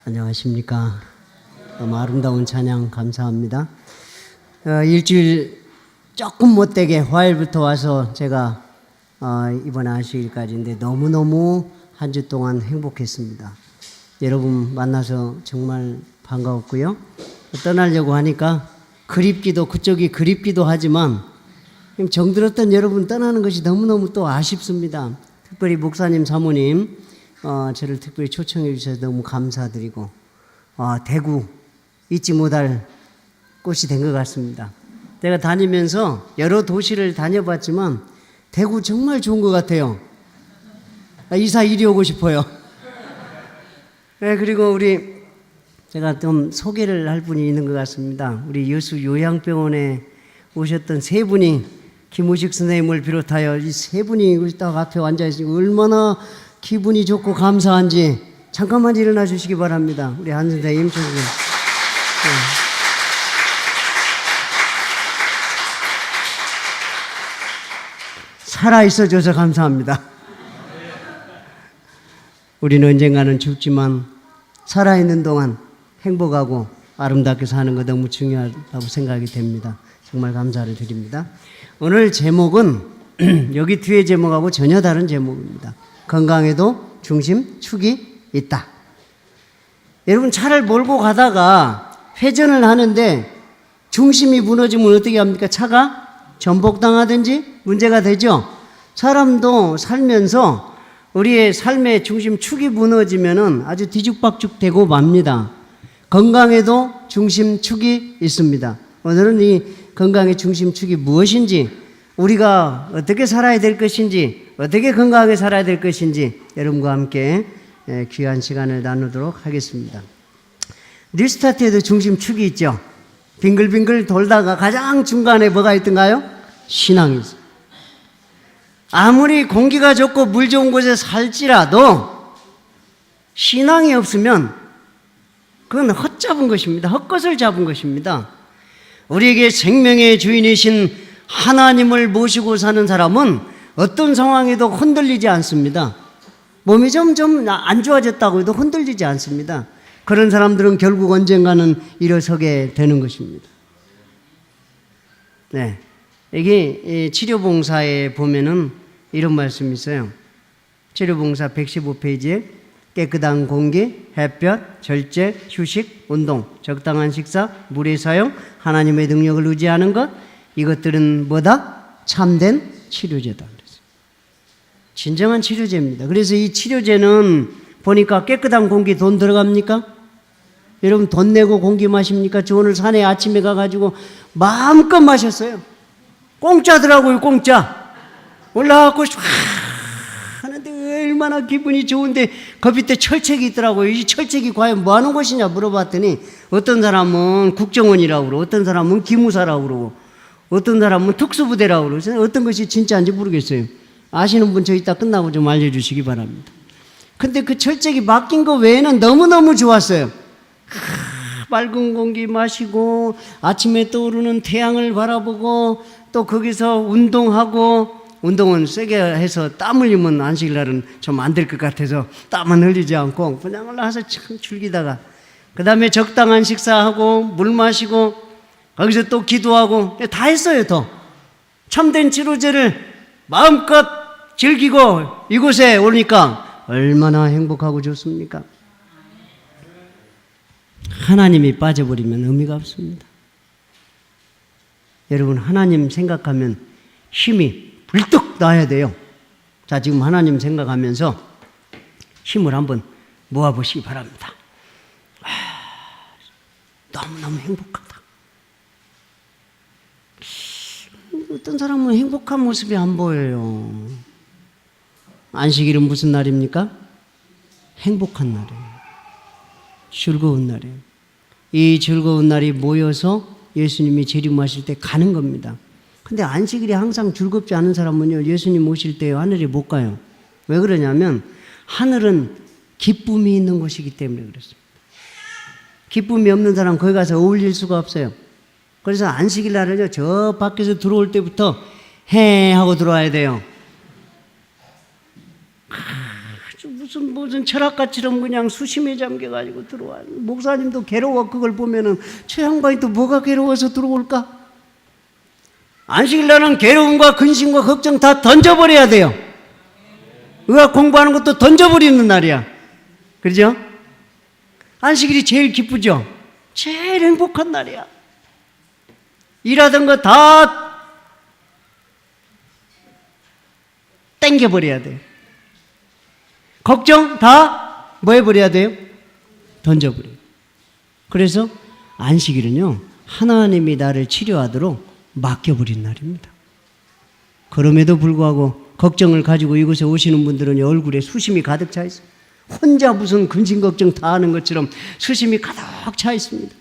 안녕하십니까. 너무 아름다운 찬양 감사합니다. 일주일 조금 못되게 화요일부터 와서 제가 이번 안식일까지인데 너무너무 한 주 동안 행복했습니다. 여러분 만나서 정말 반가웠고요. 떠나려고 하니까 그쪽이 그립기도 하지만 정들었던 여러분 떠나는 것이 너무너무 또 아쉽습니다. 특별히 목사님, 사모님 저를 특별히 초청해 주셔서 너무 감사드리고 대구 잊지 못할 곳이 된 것 같습니다. 제가 다니면서 여러 도시를 다녀봤지만 대구 정말 좋은 것 같아요. 이사 이리 오고 싶어요. 네, 그리고 제가 좀 소개를 할 분이 있는 것 같습니다. 우리 여수 요양병원에 오셨던 세 분이 김우식 선생님을 비롯하여 이 세 분이 딱 앞에 앉아 있으니까 얼마나 기분이 좋고 감사한지 잠깐만 일어나 주시기 바랍니다. 우리 한 선생님, 저기. 살아있어 줘서 감사합니다. 우리는 언젠가는 죽지만 살아있는 동안 행복하고 아름답게 사는 거 너무 중요하다고 생각이 됩니다. 정말 감사를 드립니다. 오늘 제목은 여기 뒤에 제목하고 전혀 다른 제목입니다. 건강에도 중심, 축이 있다. 여러분 차를 몰고 가다가 회전을 하는데 중심이 무너지면 어떻게 합니까? 차가 전복당하든지 문제가 되죠. 사람도 살면서 우리의 삶의 중심, 축이 무너지면 아주 뒤죽박죽 되고 맙니다. 건강에도 중심, 축이 있습니다. 오늘은 이 건강의 중심, 축이 무엇인지, 우리가 어떻게 살아야 될 것인지, 어떻게 건강하게 살아야 될 것인지 여러분과 함께 귀한 시간을 나누도록 하겠습니다. 뉴스타트에도 중심, 축이 있죠. 빙글빙글 돌다가 가장 중간에 뭐가 있던가요? 신앙이 있어요. 아무리 공기가 좋고 물 좋은 곳에 살지라도 신앙이 없으면 그건 헛잡은 것입니다. 헛것을 잡은 것입니다. 우리에게 생명의 주인이신 하나님을 모시고 사는 사람은 어떤 상황에도 흔들리지 않습니다. 몸이 점점 안 좋아졌다고 해도 흔들리지 않습니다. 그런 사람들은 결국 언젠가는 일어서게 되는 것입니다. 네. 여기 치료봉사에 보면은 이런 말씀이 있어요. 치료봉사 115페이지에 깨끗한 공기, 햇볕, 절제, 휴식, 운동, 적당한 식사, 물의 사용, 하나님의 능력을 의지하는 것, 이것들은 뭐다? 참된 치료제다. 진정한 치료제입니다. 그래서 이 치료제는 보니까 깨끗한 공기 돈 들어갑니까? 여러분 돈 내고 공기 마십니까? 저 오늘 산에 아침에 가가지고 마음껏 마셨어요. 공짜더라고요, 공짜. 올라가고 하는데 얼마나 기분이 좋은데 그 밑에 철책이 있더라고요. 이 철책이 과연 뭐 하는 곳이냐 물어봤더니 어떤 사람은 국정원이라고 그러고 어떤 사람은 기무사라고 그러고 어떤 사람은 특수부대라고 그러고 어떤 것이 진짜인지 모르겠어요. 아시는 분 저 이따 끝나고 좀 알려주시기 바랍니다. 근데 그 철책이 맡긴 거 외에는 너무너무 좋았어요. 맑은 공기 마시고 아침에 떠오르는 태양을 바라보고 또 거기서 운동하고, 운동은 세게 해서 땀 흘리면 안식일 날은 좀 안 될 것 같아서 땀은 흘리지 않고 그냥 올라가서 참 즐기다가 그 다음에 적당한 식사하고 물 마시고 거기서 또 기도하고 다 했어요. 더 참된 치료제를 마음껏 즐기고 이곳에 오니까 얼마나 행복하고 좋습니까? 하나님이 빠져버리면 의미가 없습니다. 여러분 하나님 생각하면 힘이 불뚝 나야 돼요. 자, 지금 하나님 생각하면서 힘을 한번 모아보시기 바랍니다. 너무너무 행복하다. 어떤 사람은 행복한 모습이 안 보여요. 안식일은 무슨 날입니까? 행복한 날이에요. 즐거운 날이에요. 이 즐거운 날이 모여서 예수님이 재림하실 때 가는 겁니다. 근데 안식일이 항상 즐겁지 않은 사람은요, 예수님 오실 때 하늘에 못 가요. 왜 그러냐면 하늘은 기쁨이 있는 곳이기 때문에 그렇습니다. 기쁨이 없는 사람 거기 가서 어울릴 수가 없어요. 그래서 안식일 날은요, 저 밖에서 들어올 때부터 해 하고 들어와야 돼요. 아주 무슨 철학가처럼 그냥 수심에 잠겨가지고 들어와. 목사님도 괴로워. 그걸 보면은 저 양반이 또 뭐가 괴로워서 들어올까? 안식일 날은 괴로움과 근심과 걱정 다 던져버려야 돼요. 의학 공부하는 것도 던져버리는 날이야. 그러죠? 안식일이 제일 기쁘죠? 제일 행복한 날이야. 일하던 거 다 땡겨버려야 돼요. 걱정 다 뭐 해버려야 돼요? 던져버려요. 그래서 안식일은요, 하나님이 나를 치료하도록 맡겨버린 날입니다. 그럼에도 불구하고 걱정을 가지고 이곳에 오시는 분들은 얼굴에 수심이 가득 차 있어요. 혼자 무슨 근심 걱정 다 하는 것처럼 수심이 가득 차 있습니다.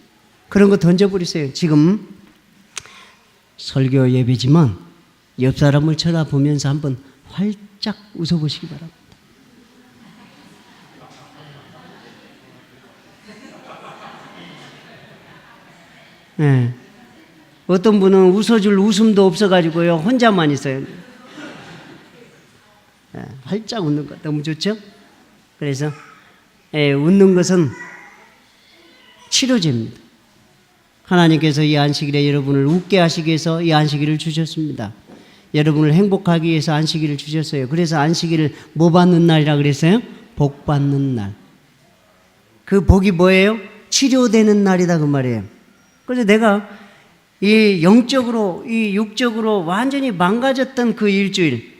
그런 거 던져버리세요. 지금 설교 예배지만 옆 사람을 쳐다보면서 한번 활짝 웃어보시기 바랍니다. 네. 어떤 분은 웃어줄 웃음도 없어가지고요, 혼자만 있어요. 네. 활짝 웃는 거 너무 좋죠? 그래서 웃는 것은 치료제입니다. 하나님께서 이 안식일에 여러분을 웃게 하시기 위해서 이 안식일을 주셨습니다. 여러분을 행복하기 위해서 안식일을 주셨어요. 그래서 안식일을 뭐 받는 날이라 그랬어요? 복 받는 날. 그 복이 뭐예요? 치료되는 날이다 그 말이에요. 그래서 내가 이 영적으로, 이 육적으로 완전히 망가졌던 그 일주일,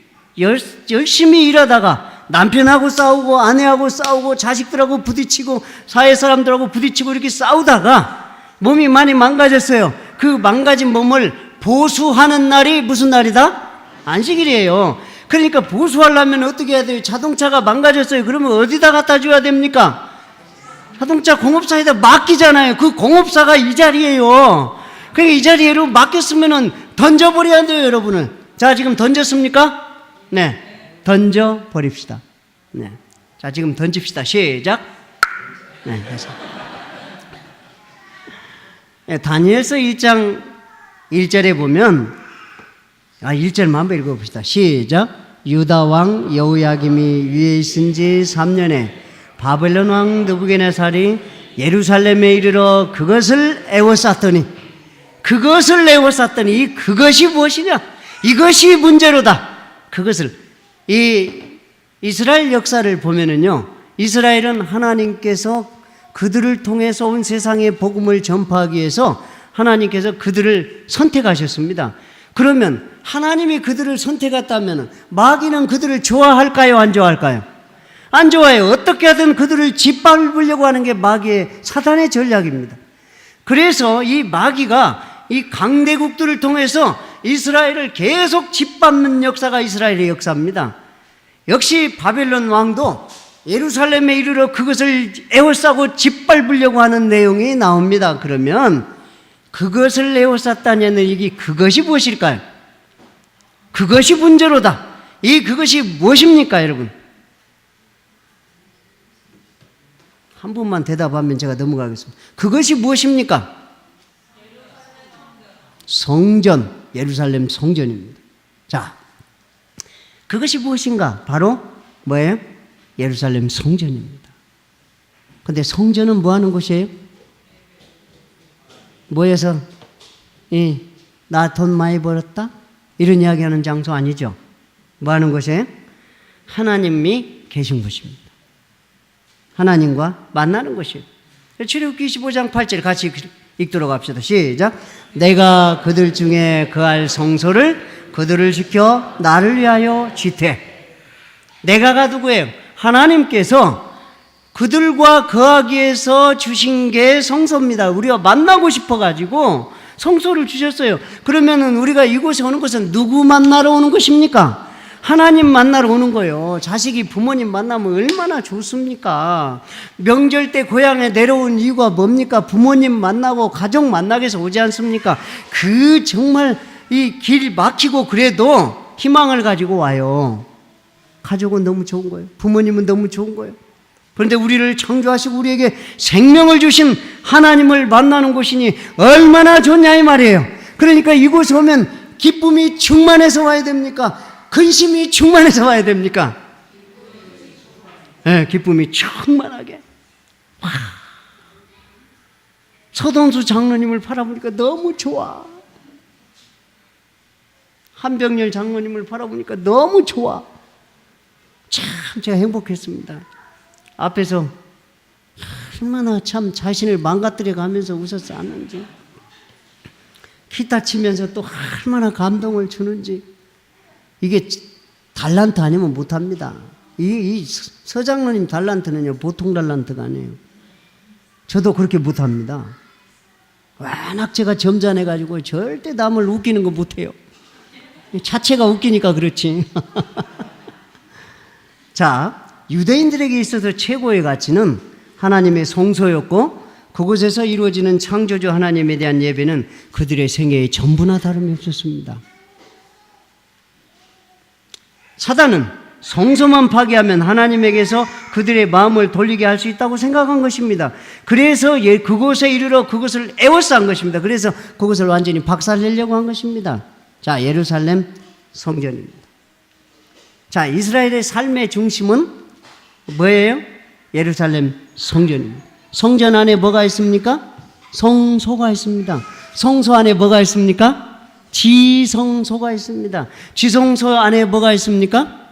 열심히 일하다가 남편하고 싸우고 아내하고 싸우고 자식들하고 부딪히고 사회 사람들하고 부딪히고 이렇게 싸우다가 몸이 많이 망가졌어요. 그 망가진 몸을 보수하는 날이 무슨 날이다? 안식일이에요. 그러니까 보수하려면 어떻게 해야 돼요? 자동차가 망가졌어요. 그러면 어디다 갖다 줘야 됩니까? 자동차 공업사에다 맡기잖아요. 그 공업사가 이 자리예요. 그러니까 이 자리로 맡겼으면은 던져버려야 돼요, 여러분은. 자, 지금 던졌습니까? 네. 던져버립시다. 네. 자, 지금 던집시다. 시작. 네, 해서. 네, 다니엘서 1장 1절에 보면, 1절만 한번 읽어봅시다. 시작. 유다 왕 여호야김이 위에 있은 지 3년에 바벨론 왕 느부갓네살이 예루살렘에 이르러 그것을 에워쌌더니 그것이 무엇이냐? 이것이 문제로다. 그것을 이 이스라엘 역사를 보면은요, 이스라엘은 하나님께서 그들을 통해서 온 세상에 복음을 전파하기 위해서 하나님께서 그들을 선택하셨습니다. 그러면 하나님이 그들을 선택했다면 마귀는 그들을 좋아할까요? 안 좋아할까요? 안 좋아해요. 어떻게 하든 그들을 짓밟으려고 하는 게 마귀의 사단의 전략입니다. 그래서 이 마귀가 이 강대국들을 통해서 이스라엘을 계속 짓밟는 역사가 이스라엘의 역사입니다. 역시 바벨론 왕도 예루살렘에 이르러 그것을 에워싸고 짓밟으려고 하는 내용이 나옵니다. 그러면 그것을 에워쌌다는 얘기, 그것이 무엇일까요? 그것이 문제로다. 이 그것이 무엇입니까, 여러분? 한 분만 대답하면 제가 넘어가겠습니다. 그것이 무엇입니까? 성전, 예루살렘 성전입니다. 자, 그것이 무엇인가? 바로 뭐예요? 예루살렘 성전입니다. 근데 성전은 뭐 하는 곳이에요? 모여서 나 돈 많이 벌었다? 이런 이야기하는 장소 아니죠? 뭐 하는 곳이에요? 하나님이 계신 곳입니다. 하나님과 만나는 곳이에요. 출애굽기 25장 8절 같이 읽도록 합시다. 시작. 내가 그들 중에 거할 성소를 그들을 지켜 나를 위하여 지되. 내가가 누구예요? 하나님께서 그들과 거하기 위해서 주신 게 성소입니다. 우리가 만나고 싶어가지고 성소를 주셨어요. 그러면은 우리가 이곳에 오는 것은 누구 만나러 오는 것입니까? 하나님 만나러 오는 거예요. 자식이 부모님 만나면 얼마나 좋습니까? 명절 때 고향에 내려온 이유가 뭡니까? 부모님 만나고 가족 만나기 위해서 오지 않습니까? 그 정말 이 길 막히고 그래도 희망을 가지고 와요. 가족은 너무 좋은 거예요. 부모님은 너무 좋은 거예요. 그런데 우리를 창조하시고 우리에게 생명을 주신 하나님을 만나는 곳이니 얼마나 좋냐 이 말이에요. 그러니까 이곳에 오면 기쁨이 충만해서 와야 됩니까? 근심이 충만해서 와야 됩니까? 예, 기쁨이 충만하게. 와. 서동수 장로님을 바라보니까 너무 좋아. 한병렬 장로님을 바라보니까 너무 좋아. 참 제가 행복했습니다. 앞에서 얼마나 참 자신을 망가뜨려 가면서 웃었지 않는지, 기타 치면서 또 얼마나 감동을 주는지. 이게 달란트 아니면 못합니다. 이 서장로님 달란트는요 보통 달란트가 아니에요. 저도 그렇게 못합니다. 워낙 제가 점잖해가지고 절대 남을 웃기는 거 못해요. 자체가 웃기니까 그렇지. 자, 유대인들에게 있어서 최고의 가치는 하나님의 성소였고, 그곳에서 이루어지는 창조주 하나님에 대한 예배는 그들의 생애의 전부나 다름이 없었습니다. 사단은 성소만 파괴하면 하나님에게서 그들의 마음을 돌리게 할 수 있다고 생각한 것입니다. 그래서 그곳에 이르러 그것을 애워싼 것입니다. 그래서 그것을 완전히 박살내려고 한 것입니다. 자, 예루살렘 성전입니다. 자, 이스라엘의 삶의 중심은 뭐예요? 예루살렘 성전입니다. 성전 안에 뭐가 있습니까? 성소가 있습니다. 성소 안에 뭐가 있습니까? 지성소가 있습니다. 지성소 안에 뭐가 있습니까?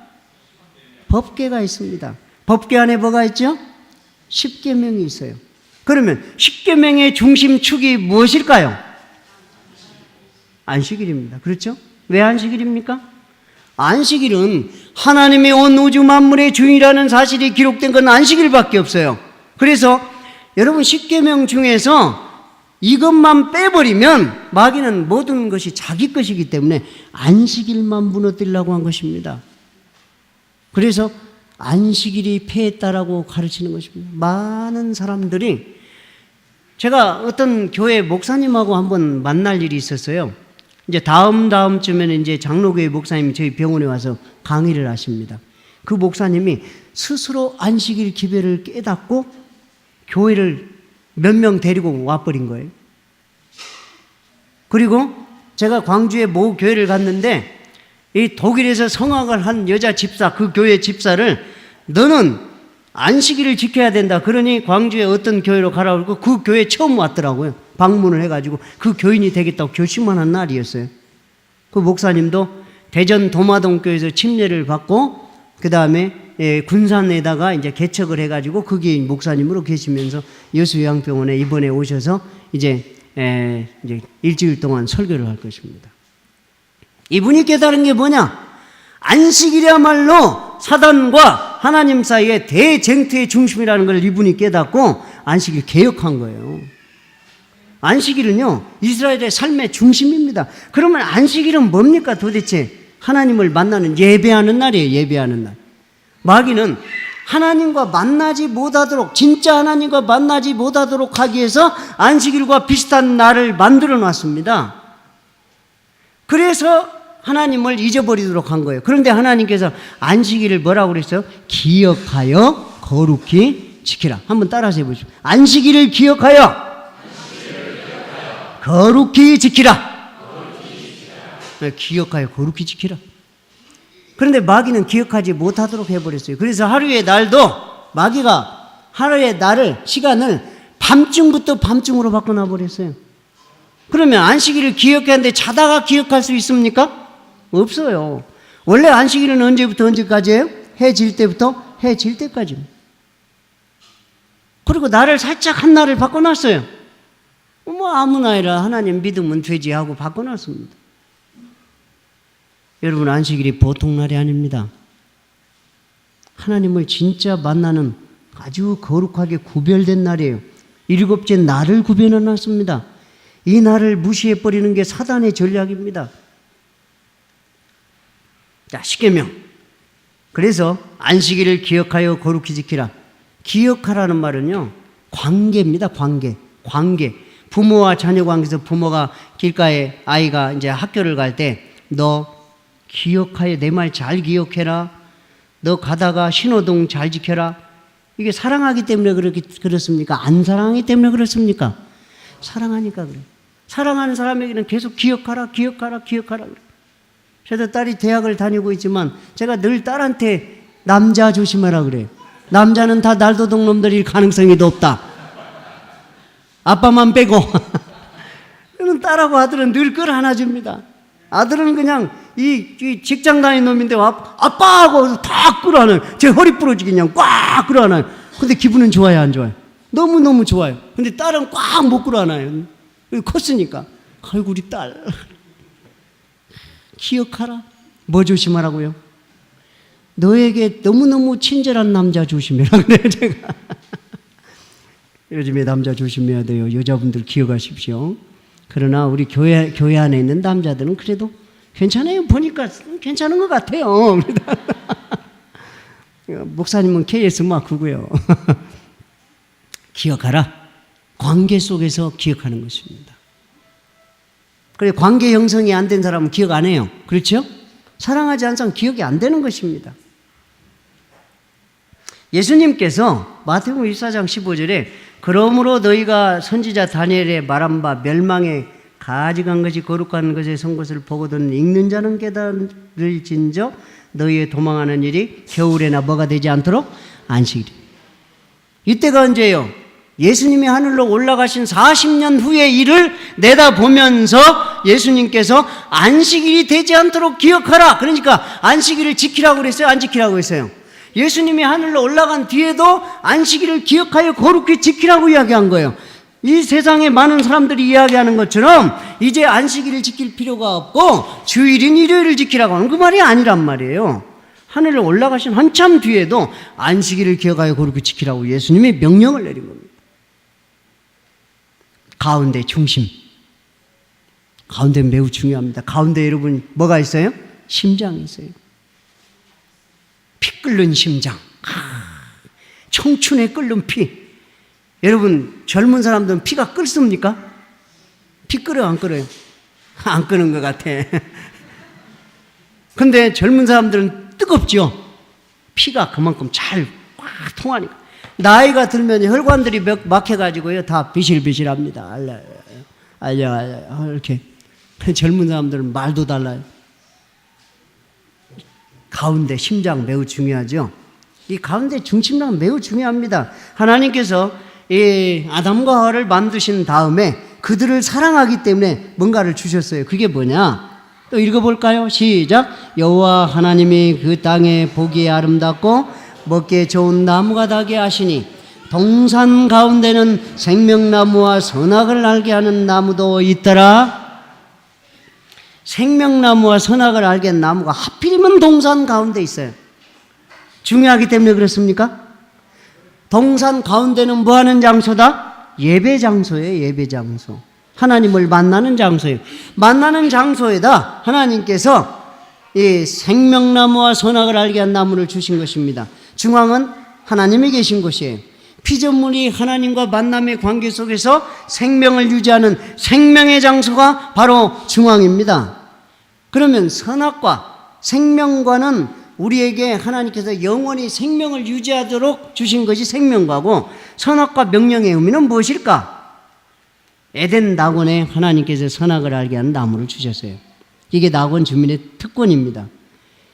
법궤가 있습니다. 법궤 안에 뭐가 있죠? 십계명이 있어요. 그러면 십계명의 중심축이 무엇일까요? 안식일입니다. 그렇죠? 왜 안식일입니까? 안식일은 하나님의 온 우주 만물의 주인이라는 사실이 기록된 건 안식일밖에 없어요. 그래서 여러분 십계명 중에서 이것만 빼버리면 마귀는 모든 것이 자기 것이기 때문에 안식일만 무너뜨리려고 한 것입니다. 그래서 안식일이 폐했다라고 가르치는 것입니다. 많은 사람들이, 제가 어떤 교회 목사님하고 한번 만날 일이 있었어요. 이제 다음 주면은 이제 장로교회 목사님이 저희 병원에 와서 강의를 하십니다. 그 목사님이 스스로 안식일 기별을 깨닫고 교회를 몇 명 데리고 와버린 거예요. 그리고 제가 광주에 모 교회를 갔는데, 이 독일에서 성악을 한 여자 집사, 그 교회 집사를 너는 안식일을 지켜야 된다. 그러니 광주에 어떤 교회로 가라고 그러고 그 교회에 처음 왔더라고요. 방문을 해가지고 그 교인이 되겠다고 결심만 한 날이었어요. 그 목사님도 대전 도마동 교회에서 침례를 받고 그 다음에 군산에다가 이제 개척을 해가지고 거기 목사님으로 계시면서 여수요양병원에 이번에 오셔서 이제 일주일 동안 설교를 할 것입니다. 이분이 깨달은 게 뭐냐? 안식일이야말로 사단과 하나님 사이의 대쟁투의 중심이라는 걸 이분이 깨닫고 안식일 개혁한 거예요. 안식일은요, 이스라엘의 삶의 중심입니다. 그러면 안식일은 뭡니까 도대체? 하나님을 만나는 예배하는 날이에요. 예배하는 날. 마귀는 하나님과 만나지 못하도록, 진짜 하나님과 만나지 못하도록 하기 위해서 안식일과 비슷한 날을 만들어 놨습니다. 그래서 하나님을 잊어버리도록 한 거예요. 그런데 하나님께서 안식일을 뭐라고 그랬어요? 기억하여 거룩히 지키라. 한번 따라서 해보시죠. 안식일을 기억하여 거룩히 지키라. 기억하여 거룩히 지키라. 그런데 마귀는 기억하지 못하도록 해버렸어요. 그래서 하루의 날도 마귀가 하루의 날을, 시간을 밤중부터 밤중으로 바꿔놔버렸어요. 그러면 안식일을 기억하는데 자다가 기억할 수 있습니까? 없어요. 원래 안식일은 언제부터 언제까지예요? 해 질 때부터 해 질 때까지입니다. 그리고 날을 살짝 한 날을 바꿔놨어요. 뭐 아무나 해라 하나님 믿으면 되지 하고 바꿔놨습니다. 여러분, 안식일이 보통 날이 아닙니다. 하나님을 진짜 만나는 아주 거룩하게 구별된 날이에요. 일곱째 날을 구별해 놨습니다. 이 날을 무시해버리는 게 사단의 전략입니다. 자, 십계명. 그래서 안식일을 기억하여 거룩히 지키라. 기억하라는 말은요, 관계입니다. 관계. 부모와 자녀 관계에서 부모가 길가에 아이가 이제 학교를 갈 때 너 기억하여, 내 말 잘 기억해라. 너 가다가 신호등 잘 지켜라. 이게 사랑하기 때문에 그렇습니까? 안 사랑하기 때문에 그렇습니까? 사랑하니까 그래요. 사랑하는 사람에게는 계속 기억하라. 저도 딸이 대학을 다니고 있지만 제가 늘 딸한테 남자 조심하라 그래요. 남자는 다 날도둑 놈들일 가능성이 높다. 아빠만 빼고. 그럼 딸하고 아들은 늘 끌어안아줍니다. 아들은 그냥 이 직장 다니는 놈인데 아빠 하고 다 끌어안아요. 제 허리 부러지게 그냥 꽉 끌어안아요. 근데 기분은 좋아요, 안 좋아요? 너무너무 좋아요. 근데 딸은 꽉 못 끌어안아요. 컸으니까. 아이고 우리 딸 기억하라. 뭐 조심하라고요? 너에게 너무너무 친절한 남자 조심해라 그래요. 제가 요즘에 남자 조심해야 돼요. 여자분들 기억하십시오. 그러나 우리 교회 안에 있는 남자들은 그래도 괜찮아요. 보니까 괜찮은 것 같아요. 목사님은 KS 마크고요. 기억하라. 관계 속에서 기억하는 것입니다. 그래, 관계 형성이 안 된 사람은 기억 안 해요. 그렇죠? 사랑하지 않은 사람은 기억이 안 되는 것입니다. 예수님께서 마태복음 24장 15절에 그러므로 너희가 선지자 다니엘의 말한 바 멸망에 가증한 것이 거룩한 것의 선 것을 보거든 읽는 자는 깨달을진저 너희의 도망하는 일이 겨울에나 뭐가 되지 않도록 안식일이. 이때가 언제예요? 예수님이 하늘로 올라가신 40년 후의 일을 내다보면서 예수님께서 안식일이 되지 않도록 기억하라. 그러니까 안식일을 지키라고 그랬어요? 안 지키라고 했어요? 예수님이 하늘로 올라간 뒤에도 안식일을 기억하여 거룩히 지키라고 이야기한 거예요. 이 세상에 많은 사람들이 이야기하는 것처럼 이제 안식일을 지킬 필요가 없고 주일인 일요일을 지키라고 하는 그 말이 아니란 말이에요. 하늘로 올라가신 한참 뒤에도 안식일을 기억하여 거룩히 지키라고 예수님이 명령을 내린 겁니다. 가운데 중심. 가운데 매우 중요합니다. 가운데 여러분 뭐가 있어요? 심장이 있어요. 피 끓는 심장. 청춘에 끓는 피. 여러분 젊은 사람들은 피가 끓습니까? 피 끓어요, 안 끓어요? 안 끓는 것 같아. 근데 젊은 사람들은 뜨겁죠. 피가 그만큼 잘 꽉 통하니까. 나이가 들면 혈관들이 막혀가지고요 다 비실비실합니다. 알려 이렇게. 젊은 사람들은 말도 달라요. 가운데 심장 매우 중요하죠. 이 가운데 중심랑 매우 중요합니다. 하나님께서 이 아담과 하와를 만드신 다음에 그들을 사랑하기 때문에 뭔가를 주셨어요. 그게 뭐냐? 또 읽어볼까요? 시작. 여호와 하나님이 그 땅에 보기에 아름답고 먹기에 좋은 나무가 나게 하시니 동산 가운데는 생명나무와 선악을 알게 하는 나무도 있더라. 생명나무와 선악을 알게 하는 나무가 하필이면 동산 가운데 있어요. 중요하기 때문에 그렇습니까? 동산 가운데는 뭐하는 장소다? 예배 장소예요. 예배 장소. 하나님을 만나는 장소예요. 만나는 장소에다 하나님께서 이 생명나무와 선악을 알게 한 나무를 주신 것입니다. 중앙은 하나님이 계신 곳이에요. 피조물이 하나님과 만남의 관계 속에서 생명을 유지하는 생명의 장소가 바로 중앙입니다. 그러면 선악과 생명과는 우리에게 하나님께서 영원히 생명을 유지하도록 주신 것이 생명과고, 선악과 명령의 의미는 무엇일까? 에덴 낙원에 하나님께서 선악을 알게 하는 나무를 주셨어요. 이게 낙원 주민의 특권입니다.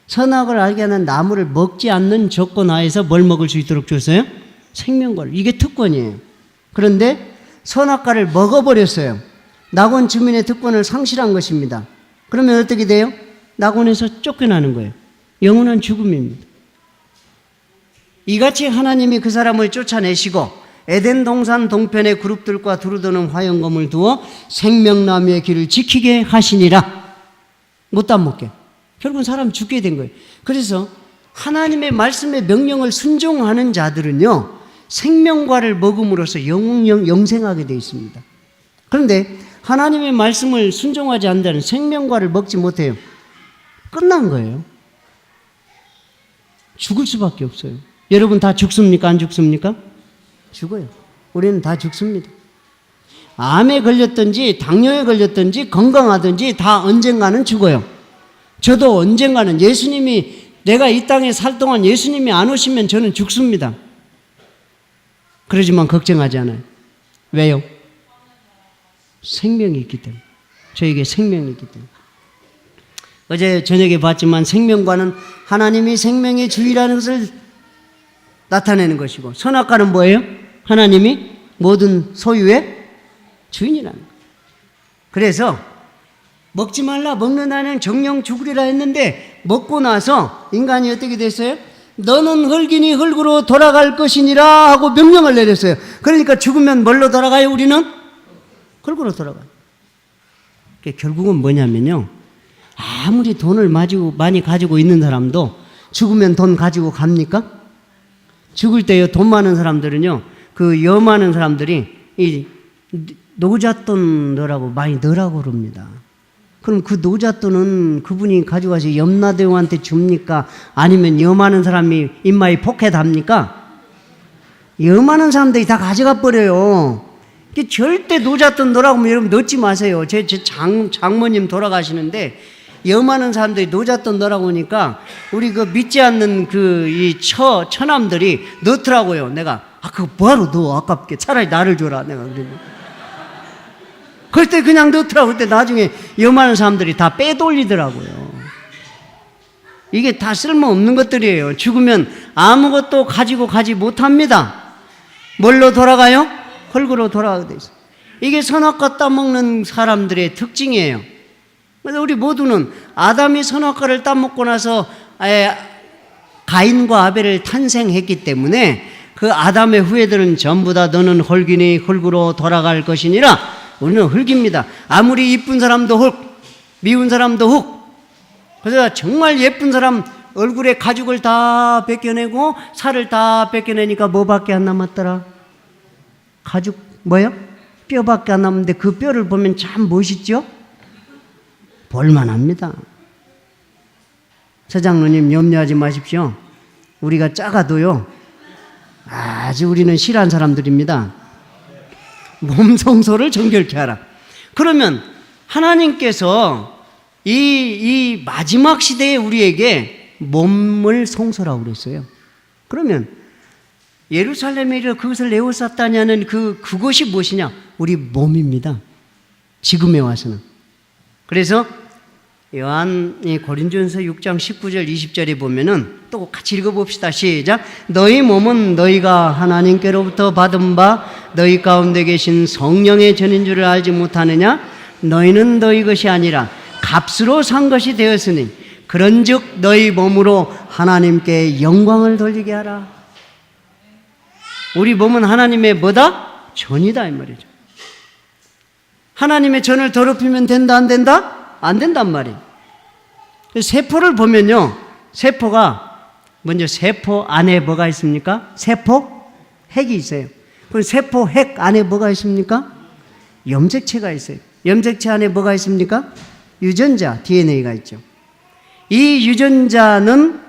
선악을 알게 하는 나무를 먹지 않는 조건 하에서 뭘 먹을 수 있도록 줬어요? 생명과를. 이게 특권이에요. 그런데 선악과를 먹어버렸어요. 낙원 주민의 특권을 상실한 것입니다. 그러면 어떻게 돼요? 낙원에서 쫓겨나는 거예요. 영원한 죽음입니다. 이같이 하나님이 그 사람을 쫓아내시고 에덴 동산 동편의 그룹들과 두루도는 화영검을 두어 생명나무의 길을 지키게 하시니라. 못 따먹게. 결국은 사람 죽게 된 거예요. 그래서 하나님의 말씀의 명령을 순종하는 자들은요, 생명과를 먹음으로써 영생하게 되어 있습니다. 그런데 하나님의 말씀을 순종하지 않는다는 생명과를 먹지 못해요. 끝난 거예요. 죽을 수밖에 없어요. 여러분 다 죽습니까? 안 죽습니까? 죽어요. 우리는 다 죽습니다. 암에 걸렸든지 당뇨에 걸렸든지 건강하든지 다 언젠가는 죽어요. 저도 언젠가는, 예수님이, 내가 이 땅에 살 동안 예수님이 안 오시면 저는 죽습니다. 그러지만 걱정하지 않아요. 왜요? 생명이 있기 때문에. 저에게 생명이 있기 때문에. 어제 저녁에 봤지만 생명과는 하나님이 생명의 주이라는 것을 나타내는 것이고, 선악과는 뭐예요? 하나님이 모든 소유의 주인이라는 거예요. 그래서 먹지 말라, 먹는다는 정령 죽으리라 했는데 먹고 나서 인간이 어떻게 됐어요? 너는 흙이니 흙으로 돌아갈 것이니라 하고 명령을 내렸어요. 그러니까 죽으면 뭘로 돌아가요? 우리는 흙으로 돌아가요. 결국은 뭐냐면요, 아무리 돈을 많이 가지고 있는 사람도 죽으면 돈 가지고 갑니까? 죽을 때요, 돈 많은 사람들은요, 그 여 많은 사람들이 이 노잣돈 넣으라고 많이 넣으라고 그럽니다. 그럼 그 노잣돈은 그분이 가져가서 염라대왕한테 줍니까? 아니면 여 많은 사람이 입마에 포켓합니까? 여 많은 사람들이 다 가져가 버려요. 절대 노잣돈 넣으라고 하면 여러분 넣지 마세요. 제 장모님 돌아가시는데 여 많은 사람들이 노잣돈 넣으라고 하니까 우리 그 믿지 않는 이 처남들이 넣더라고요. 내가 그거 뭐하러 넣어, 아깝게. 차라리 나를 줘라, 내가 그러면. 그럴 때 그냥 넣더라고. 그때 나중에 여 많은 사람들이 다 빼돌리더라고요. 이게 다 쓸모없는 것들이에요. 죽으면 아무것도 가지고 가지 못합니다. 뭘로 돌아가요? 흙으로 돌아가게 돼 있어요. 이게 선악과 따먹는 사람들의 특징이에요. 그래서 우리 모두는 아담이 선악과를 따먹고 나서 가인과 아벨을 탄생했기 때문에 그 아담의 후예들은 전부 다 너는 흙이니 흙으로 돌아갈 것이니라. 우리는 흙입니다. 아무리 이쁜 사람도 흙, 미운 사람도 흙. 그래서 정말 예쁜 사람 얼굴에 가죽을 다 벗겨내고 살을 다 벗겨내니까 뭐밖에 안 남았더라? 가죽 뭐요? 뼈밖에 안 남는데 그 뼈를 보면 참 멋있죠? 볼만합니다. 서장로님 염려하지 마십시오. 우리가 작아도요, 아주 우리는 실한 사람들입니다. 몸 성소를 정결케 하라. 그러면 하나님께서 이 마지막 시대에 우리에게 몸을 성소라고 그랬어요. 그러면 예루살렘에 이르러 그것을 에워쌌다냐는 그것이 무엇이냐? 우리 몸입니다. 지금에 와서는. 그래서 요한이 고린도전서 6장 19절 20절에 보면은 또 같이 읽어봅시다. 시작. 너희 몸은 너희가 하나님께로부터 받은 바 너희 가운데 계신 성령의 전인 줄을 알지 못하느냐? 너희는 너희 것이 아니라 값으로 산 것이 되었으니 그런즉 너희 몸으로 하나님께 영광을 돌리게 하라. 우리 몸은 하나님의 뭐다? 전이다 이 말이죠. 하나님의 전을 더럽히면 된다 안 된다? 안 된단 말이에요. 세포를 보면요, 세포가 먼저 세포 안에 뭐가 있습니까? 세포 핵이 있어요. 그럼 세포 핵 안에 뭐가 있습니까? 염색체가 있어요. 염색체 안에 뭐가 있습니까? 유전자, DNA가 있죠. 이 유전자는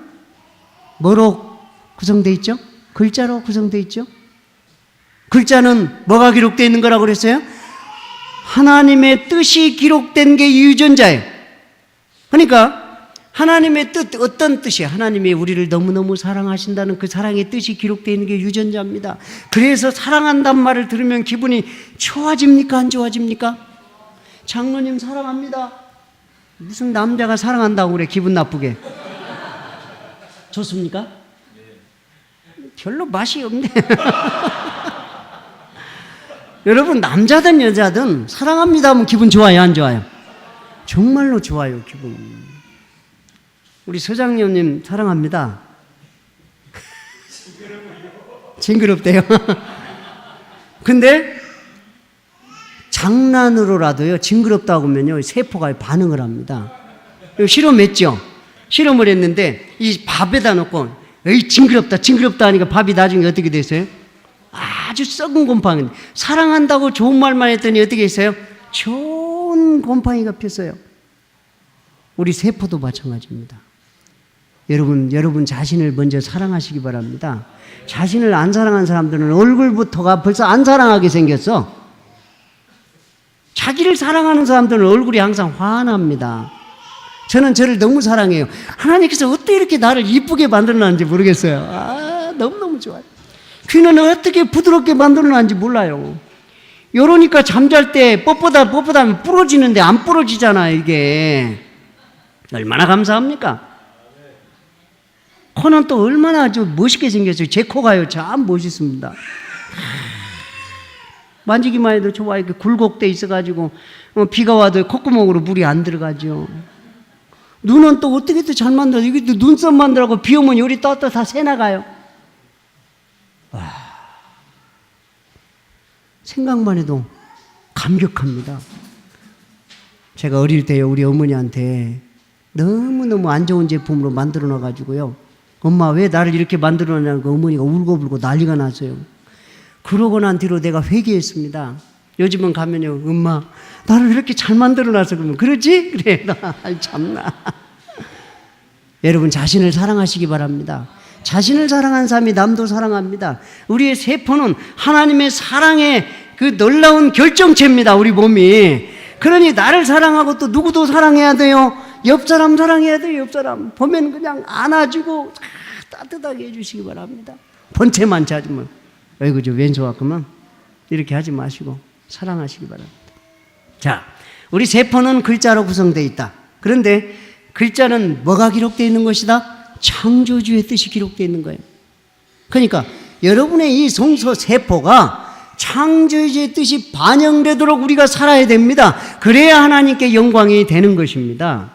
뭐로 구성되어 있죠? 글자로 구성되어 있죠. 글자는 뭐가 기록되어 있는 거라고 그랬어요? 하나님의 뜻이 기록된 게 유전자예요. 그러니까 하나님의 뜻, 어떤 뜻이에요? 하나님이 우리를 너무너무 사랑하신다는 그 사랑의 뜻이 기록되어 있는 게 유전자입니다. 그래서 사랑한다는 말을 들으면 기분이 좋아집니까? 안 좋아집니까? 장로님 사랑합니다. 무슨 남자가 사랑한다고 그래, 기분 나쁘게. 좋습니까? 별로 맛이 없네. 여러분, 남자든 여자든 사랑합니다 하면 기분 좋아요, 안 좋아요? 정말로 좋아요, 기분. 우리 서장님 사랑합니다. 징그럽대요. 근데 장난으로라도요, 징그럽다고 하면요, 세포가 반응을 합니다. 실험했죠? 실험을 했는데 이 밥에다 넣고 에이 징그럽다 하니까 밥이 나중에 어떻게 됐어요? 아주 썩은 곰팡이. 사랑한다고 좋은 말만 했더니 어떻게 했어요? 좋은 곰팡이가 폈어요. 우리 세포도 마찬가지입니다. 여러분 자신을 먼저 사랑하시기 바랍니다. 자신을 안 사랑한 사람들은 얼굴부터가 벌써 안 사랑하게 생겼어. 자기를 사랑하는 사람들은 얼굴이 항상 환합니다. 저는 저를 너무 사랑해요. 하나님께서 어떻게 이렇게 나를 이쁘게 만들어놨는지 모르겠어요. 너무너무 좋아요. 귀는 어떻게 부드럽게 만들어놨는지 몰라요. 이러니까 잠잘 때 뻣뻣하면 부러지는데 안 부러지잖아, 이게. 얼마나 감사합니까? 코는 또 얼마나 좀 멋있게 생겼어요. 제 코가요, 참 멋있습니다. 만지기만 해도 좋아. 이렇게 굴곡돼 있어가지고 비가 와도 콧구멍으로 물이 안 들어가죠. 눈은 또 어떻게 또 잘 만들어. 이게 또 눈썹 만들라고 비 오면 요리 떴다 다 새나가요. 와, 생각만 해도 감격합니다. 제가 어릴 때요, 우리 어머니한테 너무너무 안 좋은 제품으로 만들어 놔가지고요, 엄마 왜 나를 이렇게 만들어 놨냐고 어머니가 울고불고 난리가 났어요. 그러고 난 뒤로 내가 회개했습니다. 요즘은 가면요, 엄마 나를 이렇게 잘 만들어 놔서 그러면 그러지? 그래. 아이 참나. 여러분, 자신을 사랑하시기 바랍니다. 자신을 사랑한 사람이 남도 사랑합니다. 우리의 세포는 하나님의 사랑의 그 놀라운 결정체입니다, 우리 몸이. 그러니 나를 사랑하고 또 누구도 사랑해야 돼요. 옆 사람 사랑해야 돼요. 옆 사람 보면 그냥 안아주고 따뜻하게 해주시기 바랍니다. 본체만 찾으면, 어이구 저 왼손 같구만, 이렇게 하지 마시고 사랑하시기 바랍니다. 자, 우리 세포는 글자로 구성되어 있다. 그런데 글자는 뭐가 기록되어 있는 것이다? 창조주의 뜻이 기록되어 있는 거예요. 그러니까 여러분의 이 성소 세포가 창조주의 뜻이 반영되도록 우리가 살아야 됩니다. 그래야 하나님께 영광이 되는 것입니다.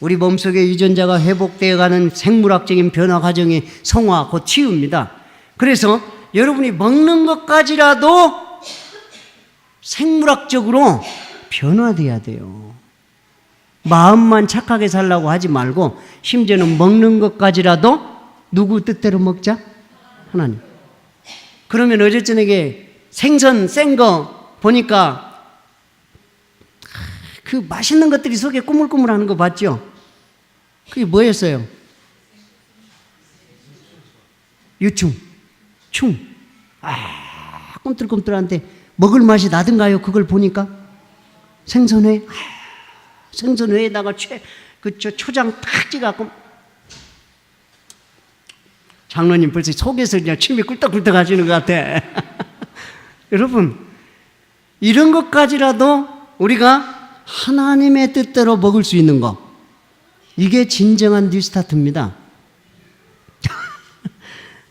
우리 몸속의 유전자가 회복되어가는 생물학적인 변화 과정이 성화, 곧 치유입니다. 그래서 여러분이 먹는 것까지라도 생물학적으로 변화돼야 돼요. 마음만 착하게 살라고 하지 말고, 심지어는 먹는 것까지라도 누구 뜻대로 먹자? 하나님. 그러면 어제 저녁에 생선 센 거 보니까 그 맛있는 것들이 속에 꾸물꾸물하는 거 봤죠? 그게 뭐였어요? 유충, 충. 꿈틀꿈틀한데 먹을 맛이 나든가요? 그걸 보니까 생선회, 생선회에다가 초장 탁 찍어갖고, 장로님 벌써 속에서 그냥 침이 꿀떡꿀떡 하시는 것 같아. 여러분, 이런 것까지라도 우리가 하나님의 뜻대로 먹을 수 있는 것, 이게 진정한 뉴스타트입니다.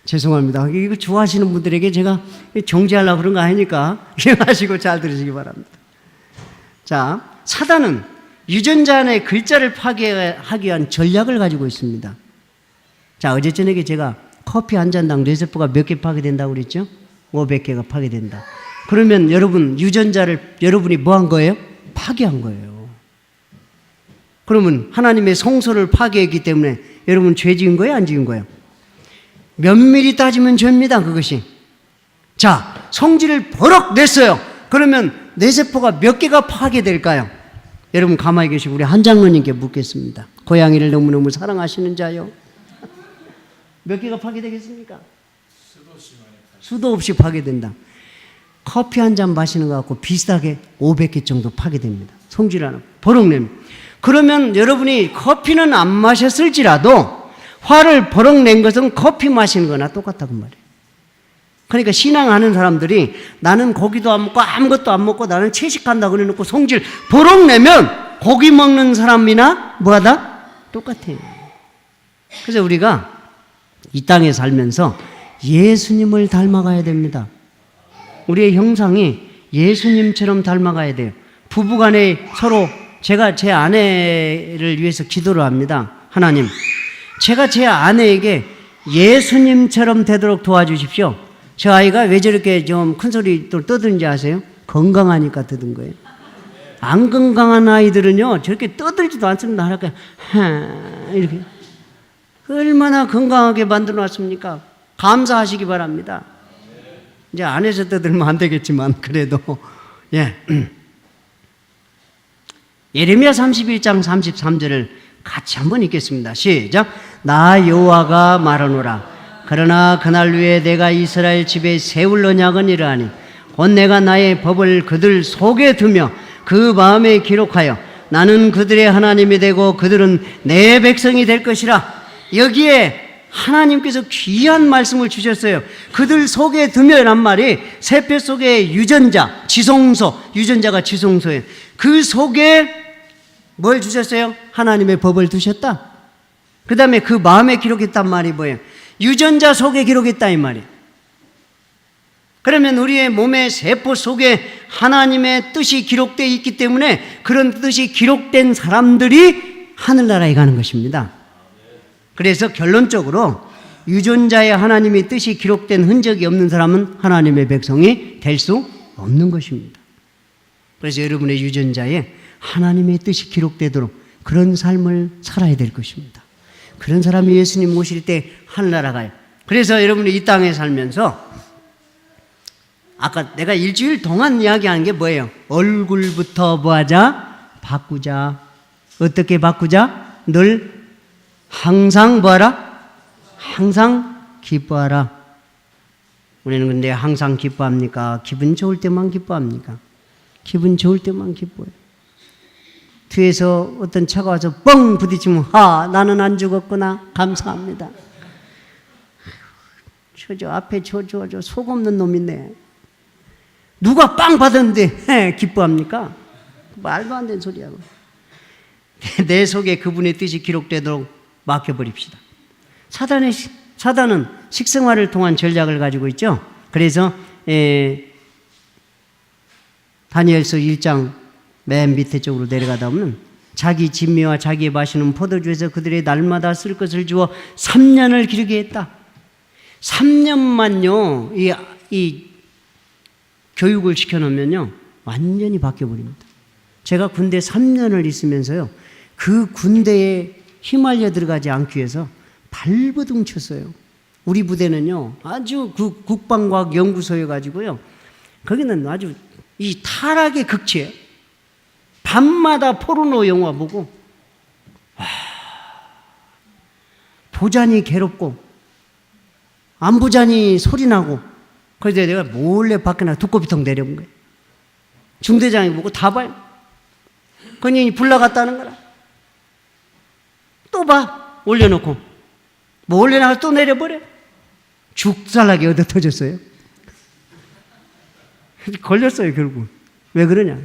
죄송합니다. 이거 좋아하시는 분들에게 제가 정지하려고 그런 거 아니니까 이해하시고 잘 들으시기 바랍니다. 자, 사단은 유전자 안에 글자를 파괴하기 위한 전략을 가지고 있습니다. 자, 어제 저녁에 제가 커피 한 잔당 뇌세포가 몇 개 파괴된다고 그랬죠? 500개가 파괴된다. 그러면 여러분, 유전자를 여러분이 뭐 한 거예요? 파괴한 거예요. 그러면 하나님의 성소를 파괴했기 때문에 여러분 죄 지은 거예요? 안 지은 거예요? 면밀히 따지면 죄입니다, 그것이. 자, 성질을 버럭 냈어요. 그러면 뇌세포가 몇 개가 파괴될까요? 여러분 가만히 계시고 우리 한 장로님께 묻겠습니다. 고양이를 너무너무 사랑하시는 자요, 몇 개가 파괴되겠습니까? 수도 없이 파괴된다. 커피 한 잔 마시는 것 같고 비슷하게 500개 정도 파괴됩니다. 성질 하나 버럭 내면. 그러면 여러분이 커피는 안 마셨을지라도 화를 버럭 낸 것은 커피 마시는 거나 똑같다고 말이에요. 그러니까 신앙하는 사람들이 나는 고기도 안 먹고 아무것도 안 먹고 나는 채식한다 그래 놓고 성질 버럭 내면 고기 먹는 사람이나 뭐하다? 똑같아요. 그래서 우리가 이 땅에 살면서 예수님을 닮아가야 됩니다. 우리의 형상이 예수님처럼 닮아가야 돼요. 부부간에 서로, 제가 제 아내를 위해서 기도를 합니다. 하나님, 제가 제 아내에게 예수님처럼 되도록 도와주십시오. 저 아이가 왜 저렇게 좀 큰 소리 또 떠드는지 아세요? 건강하니까 떠든 거예요. 안 건강한 아이들은요, 저렇게 떠들지도 않습니다. 하나까 이렇게. 얼마나 건강하게 만들어 놨습니까? 감사하시기 바랍니다. 이제 안에서 떠들면 안 되겠지만 그래도 예. 예레미야 31장 33절을 같이 한번 읽겠습니다. 시작. 나 여호와가 말하노라. 그러나 그날 위에 내가 이스라엘 집에 세울 언약은 이러하니 곧 내가 나의 법을 그들 속에 두며 그 마음에 기록하여 나는 그들의 하나님이 되고 그들은 내 백성이 될 것이라. 여기에 하나님께서 귀한 말씀을 주셨어요. 그들 속에 두며란 말이 세포 속에 유전자, 지성소, 유전자가 지성소예요. 그 속에 뭘 주셨어요? 하나님의 법을 두셨다. 그 다음에 그 마음에 기록했단 말이 뭐예요? 유전자 속에 기록했다 이 말이에요. 그러면 우리의 몸의 세포 속에 하나님의 뜻이 기록되어 있기 때문에 그런 뜻이 기록된 사람들이 하늘나라에 가는 것입니다. 그래서 결론적으로 유전자에 하나님의 뜻이 기록된 흔적이 없는 사람은 하나님의 백성이 될 수 없는 것입니다. 그래서 여러분의 유전자에 하나님의 뜻이 기록되도록 그런 삶을 살아야 될 것입니다. 그런 사람이 예수님 모실 때 하늘나라 가요. 그래서 여러분이 이 땅에 살면서 아까 내가 일주일 동안 이야기하는 게 뭐예요? 얼굴부터 뭐하자? 바꾸자. 어떻게 바꾸자? 늘 항상 뭐하라? 항상 기뻐하라. 우리는 근데 항상 기뻐합니까? 기분 좋을 때만 기뻐합니까? 기분 좋을 때만 기뻐해요. 뒤에서 어떤 차가 와서 뻥 부딪히면 나는 안 죽었구나. 감사합니다. 저 앞에 저 속 없는 놈 있네. 누가 빵 받았는데 기뻐합니까? 말도 안 되는 소리야. 내 속에 그분의 뜻이 기록되도록 맡겨버립시다. 사단은 식생활을 통한 전략을 가지고 있죠. 그래서 다니엘서 1장 맨 밑에 쪽으로 내려가다 보면 자기 진미와 자기의 마시는 포도주에서 그들의 날마다 쓸 것을 주어 3년을 기르게 했다. 3년만요 이 교육을 시켜놓으면요 완전히 바뀌어버립니다. 제가 군대 3년을 있으면서요 그 군대에 휘말려 들어가지 않기 위해서 발버둥 쳤어요. 우리 부대는요 아주 그 국방과학 연구소여 가지고요 거기는 아주 이 타락의 극치예요. 밤마다 포르노 영화 보고 보자니 괴롭고 안 보자니 소리 나고 그래서 내가 몰래 밖에 나가 두꺼비통 내려온 거예요. 중대장이 보고 다 봐요. 그니 불 나갔다는 거라. 또 봐. 올려놓고 몰래 나가 또 내려버려. 죽살나게 얻어 터졌어요. 걸렸어요 결국. 왜 그러냐.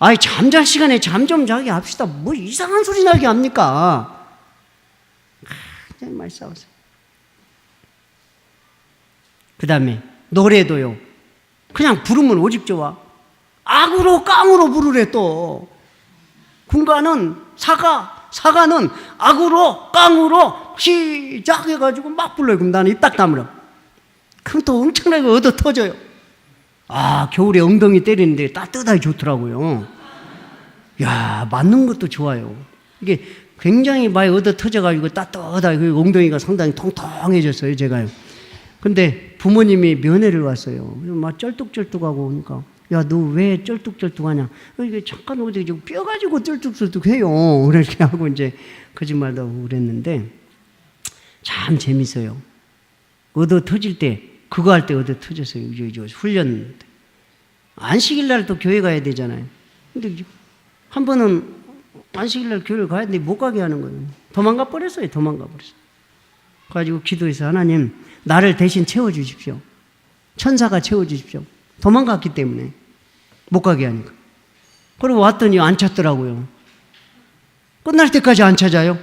아이 잠잘 시간에 잠 좀 자게 합시다. 뭐 이상한 소리 나게 합니까? 굉장히 많이 싸웠어요. 그 다음에 노래도요 그냥 부르면 오직 좋아. 악으로 깡으로 부르래. 또 군가는 사가는 악으로 깡으로 시작해가지고 막 불러요. 그럼 나는 입 딱 다물어. 그럼 또 엄청나게 얻어 터져요. 겨울에 엉덩이 때리는데 따뜻하게 좋더라고요. 야, 맞는 것도 좋아요. 이게 굉장히 많이 얻어 터져가지고 따뜻하게 엉덩이가 상당히 통통해졌어요, 제가요. 근데 부모님이 면회를 왔어요. 막 쩔뚝쩔뚝하고 오니까, 야, 너 왜 쩔뚝쩔뚝하냐? 이게 잠깐 어디 뼈 가지고 쩔뚝쩔뚝해요. 그렇게 하고 이제 거짓말도 하고 그랬는데, 참 재밌어요. 얻어 터질 때, 그거 할 때 얻어 터졌어요. 훈련. 안식일 날 또 교회 가야 되잖아요. 근데 한 번은 안식일 날 교회를 가야 되는데 못 가게 하는 거예요. 도망가 버렸어요. 그래가지고 기도해서 하나님, 나를 대신 채워주십시오. 천사가 채워주십시오. 도망갔기 때문에 못 가게 하니까. 그리고 왔더니 안 찾더라고요. 끝날 때까지 안 찾아요.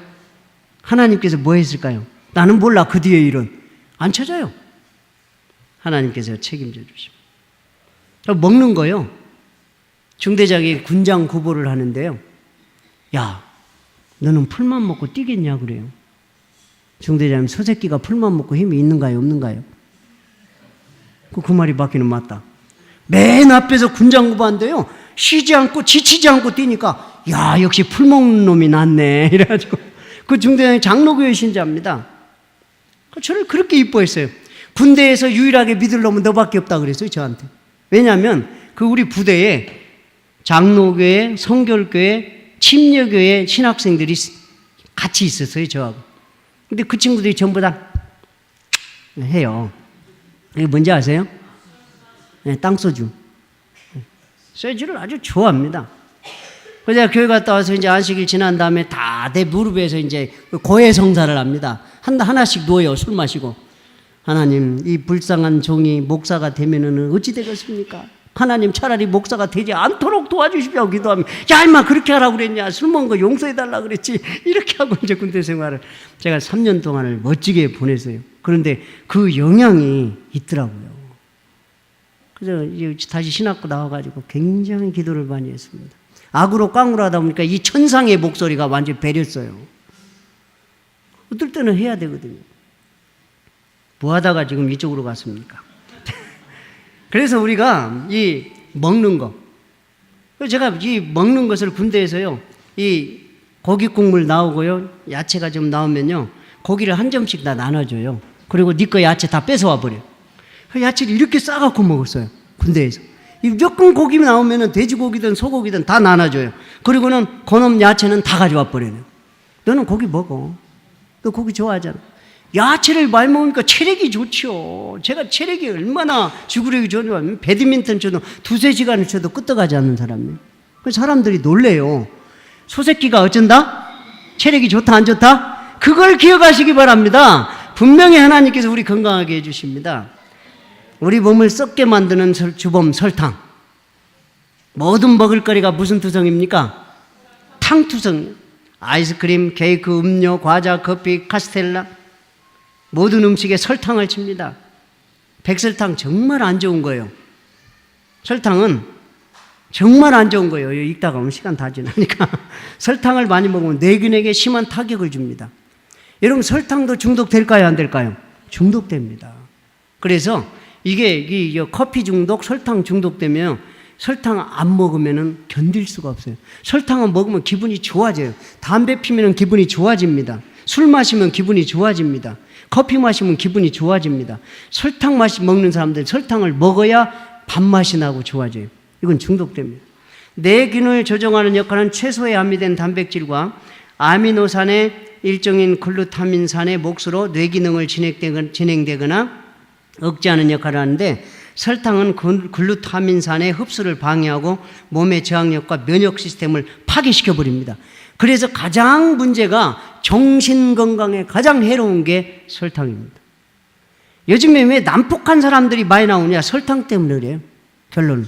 하나님께서 뭐 했을까요? 나는 몰라. 그 뒤에 일은 안 찾아요. 하나님께서 책임져 주십니다. 먹는 거요. 중대장이 군장 구보를 하는데요. 야, 너는 풀만 먹고 뛰겠냐 그래요. 중대장님, 저 새끼가 풀만 먹고 힘이 있는가요, 없는가요? 그 말이 맞기는 맞다. 맨 앞에서 군장 구보한데요. 쉬지 않고 지치지 않고 뛰니까 야, 역시 풀 먹는 놈이 낫네. 이래가지고 그 중대장이 장로교회 신자입니다. 저를 그렇게 이뻐했어요. 군대에서 유일하게 믿을 놈은 너밖에 없다 그랬어요, 저한테. 왜냐하면 그 우리 부대에 장로교회, 성결교회, 침례교회 신학생들이 같이 있었어요, 저하고. 근데 그 친구들이 전부 다 해요. 이게 뭔지 아세요? 네, 땅소주. 소주를 아주 좋아합니다. 그래서 제가 교회 갔다 와서 이제 안식일 지난 다음에 다 내 무릎에서 이제 고해성사를 합니다. 하나씩 누워요, 술 마시고. 하나님, 이 불쌍한 종이 목사가 되면은 어찌 되겠습니까? 하나님 차라리 목사가 되지 않도록 도와주십시오 기도하면, 야 임마 그렇게 하라고 그랬냐, 술 먹은 거 용서해달라 그랬지, 이렇게 하고 이제 군대 생활을 제가 3년 동안을 멋지게 보냈어요. 그런데 그 영향이 있더라고요. 그래서 이제 다시 신학교 나와가지고 굉장히 기도를 많이 했습니다. 악으로 깡으로 하다 보니까 이 천상의 목소리가 완전히 배렸어요. 어떨 때는 해야 되거든요. 뭐 하다가 지금 이쪽으로 갔습니까? 그래서 우리가 이 먹는 거, 제가 이 먹는 것을 군대에서요, 이 고기 국물 나오고요, 야채가 좀 나오면요, 고기를 한 점씩 다 나눠줘요. 그리고 네 거 야채 다 뺏어와 버려요. 그 야채를 이렇게 싸갖고 먹었어요, 군대에서. 이 무조건 고기 나오면은 돼지고기든 소고기든 다 나눠줘요. 그리고는 그놈 야채는 다 가져와 버려요. 너는 고기 먹어. 너 고기 좋아하잖아. 야채를 많이 먹으니까 체력이 좋죠. 제가 체력이 얼마나 주구력이 좋냐면 배드민턴 쳐도 2-3시간을 쳐도 끄떡하지 않는 사람이에요. 그래서 사람들이 놀래요. 소새끼가 어쩐다? 체력이 좋다 안 좋다? 그걸 기억하시기 바랍니다. 분명히 하나님께서 우리 건강하게 해주십니다. 우리 몸을 썩게 만드는 주범 설탕. 모든 먹을거리가 무슨 투성입니까? 탕투성. 아이스크림, 케이크, 음료, 과자, 커피, 카스텔라, 모든 음식에 설탕을 칩니다. 백설탕 정말 안 좋은 거예요. 설탕은 정말 안 좋은 거예요. 읽다가 오면 시간 다 지나니까. 설탕을 많이 먹으면 뇌균에게 심한 타격을 줍니다. 여러분 설탕도 중독될까요 안 될까요? 중독됩니다. 그래서 이게 커피 중독, 설탕 중독되면 설탕 안 먹으면 견딜 수가 없어요. 설탕을 먹으면 기분이 좋아져요. 담배 피면 기분이 좋아집니다. 술 마시면 기분이 좋아집니다. 커피 마시면 기분이 좋아집니다. 설탕 먹는 사람들 설탕을 먹어야 밥맛이 나고 좋아져요. 이건 중독됩니다. 뇌균을 조정하는 역할은 채소에 함유된 단백질과 아미노산의 일종인 글루타민산의 몫으로 뇌기능을 진행되거나 억제하는 역할을 하는데, 설탕은 글루타민산의 흡수를 방해하고 몸의 저항력과 면역 시스템을 파괴시켜버립니다. 그래서 가장 문제가 정신건강에 가장 해로운 게 설탕입니다. 요즘에 왜 난폭한 사람들이 많이 나오냐? 설탕 때문에 그래요. 결론은.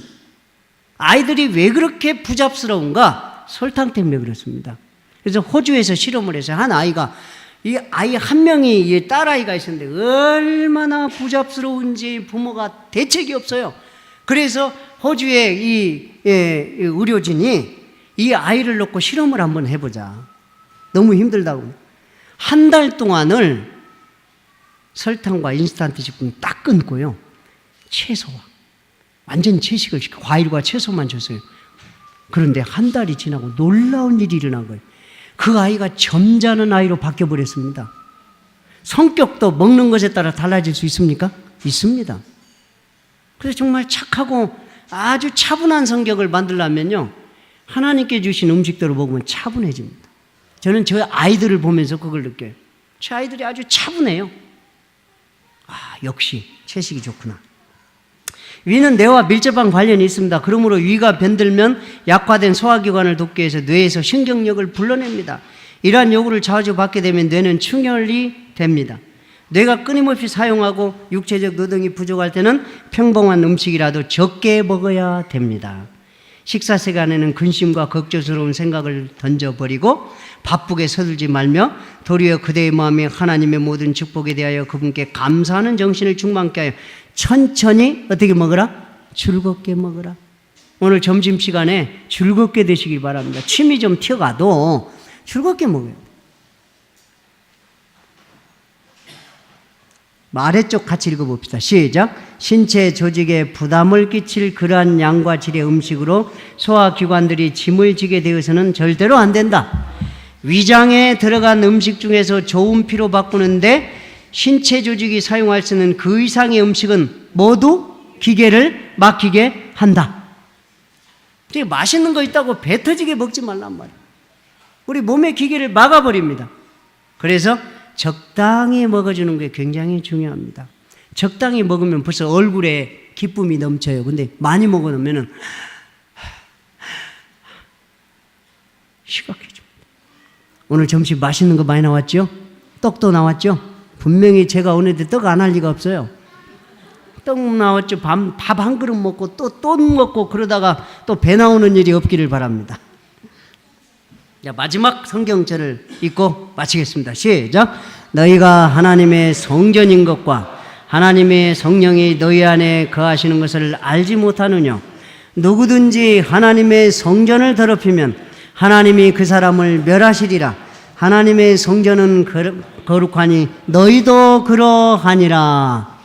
아이들이 왜 그렇게 부잡스러운가? 설탕 때문에 그렇습니다. 그래서 호주에서 실험을 해서 한 아이가, 이 아이 한 명이, 이 딸아이가 있었는데 얼마나 부잡스러운지 부모가 대책이 없어요. 그래서 호주의 이 의료진이 이 아이를 놓고 실험을 한번 해보자. 너무 힘들다고. 한 달 동안을 설탕과 인스턴트 식품 딱 끊고요, 채소와 완전 채식을 시켜 과일과 채소만 줬어요. 그런데 한 달이 지나고 놀라운 일이 일어난 거예요. 그 아이가 점잖은 아이로 바뀌어버렸습니다. 성격도 먹는 것에 따라 달라질 수 있습니까? 있습니다. 그래서 정말 착하고 아주 차분한 성격을 만들려면요, 하나님께 주신 음식대로 먹으면 차분해집니다. 저는 저 아이들을 보면서 그걸 느껴요. 저 아이들이 아주 차분해요. 역시 채식이 좋구나. 위는 뇌와 밀접한 관련이 있습니다. 그러므로 위가 변들면 약화된 소화기관을 돕기 위해서 뇌에서 신경력을 불러냅니다. 이러한 요구를 자주 받게 되면 뇌는 충혈이 됩니다. 뇌가 끊임없이 사용하고 육체적 노동이 부족할 때는 평범한 음식이라도 적게 먹어야 됩니다. 식사 시간에는 근심과 걱정스러운 생각을 던져버리고 바쁘게 서둘지 말며 도리어 그대의 마음에 하나님의 모든 축복에 대하여 그분께 감사하는 정신을 충만케 하여 천천히 어떻게 먹으라? 즐겁게 먹으라. 오늘 점심시간에 즐겁게 드시길 바랍니다. 침이 좀 튀어가도 즐겁게 먹어요. 아래쪽 같이 읽어봅시다. 시작. 신체 조직에 부담을 끼칠 그러한 양과 질의 음식으로 소화기관들이 짐을 지게 되어서는 절대로 안 된다. 위장에 들어간 음식 중에서 좋은 피로 바꾸는데 신체 조직이 사용할 수 있는 그 이상의 음식은 모두 기계를 맡기게 한다. 맛있는 거 있다고 배 터지게 먹지 말란 말이에요. 우리 몸의 기계를 막아버립니다. 그래서 적당히 먹어주는 게 굉장히 중요합니다. 적당히 먹으면 벌써 얼굴에 기쁨이 넘쳐요. 근데 많이 먹어놓으면 시각해집니다. 오늘 점심 맛있는 거 많이 나왔죠? 떡도 나왔죠? 분명히 제가 오는데 떡 안 할 리가 없어요. 떡 나왔죠. 밥 한 그릇 먹고 또 먹고 그러다가 또 배 나오는 일이 없기를 바랍니다. 자, 마지막 성경절을 읽고 마치겠습니다. 시작. 너희가 하나님의 성전인 것과 하나님의 성령이 너희 안에 거하시는 것을 알지 못하느냐. 누구든지 하나님의 성전을 더럽히면 하나님이 그 사람을 멸하시리라. 하나님의 성전은 거룩하니 너희도 그러하니라.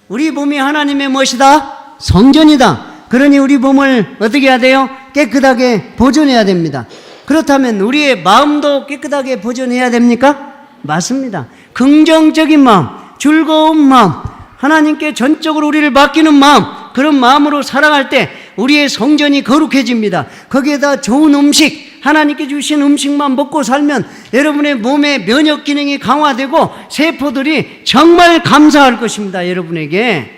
우리 몸이 하나님의 무엇이다? 성전이다. 그러니 우리 몸을 어떻게 해야 돼요? 깨끗하게 보존해야 됩니다. 그렇다면 우리의 마음도 깨끗하게 보존해야 됩니까? 맞습니다. 긍정적인 마음, 즐거운 마음, 하나님께 전적으로 우리를 맡기는 마음, 그런 마음으로 살아갈 때 우리의 성전이 거룩해집니다. 거기에다 좋은 음식, 하나님께 주신 음식만 먹고 살면 여러분의 몸의 면역 기능이 강화되고 세포들이 정말 감사할 것입니다. 여러분에게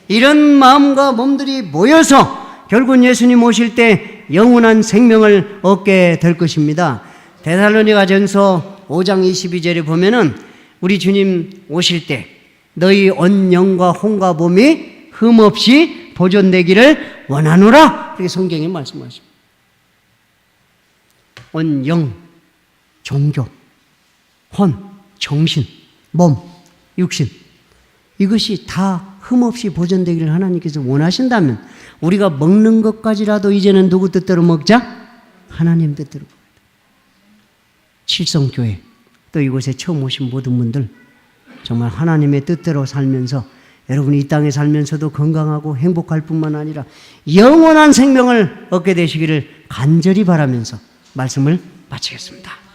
이런 마음과 몸들이 모여서 결국 예수님 오실 때 영원한 생명을 얻게 될 것입니다. 데살로니가전서 5장 22절에 보면은 우리 주님 오실 때 너희 온 영과 혼과 몸이 흠없이 보존되기를 원하노라. 그렇게 성경에 말씀하십니다. 온 영, 종교, 혼, 정신, 몸, 육신, 이것이 다 흠없이 보존되기를 하나님께서 원하신다면 우리가 먹는 것까지라도 이제는 누구 뜻대로 먹자? 하나님 뜻대로 먹어야 돼. 칠성교회 또 이곳에 처음 오신 모든 분들 정말 하나님의 뜻대로 살면서 여러분이 이 땅에 살면서도 건강하고 행복할 뿐만 아니라 영원한 생명을 얻게 되시기를 간절히 바라면서 말씀을 마치겠습니다.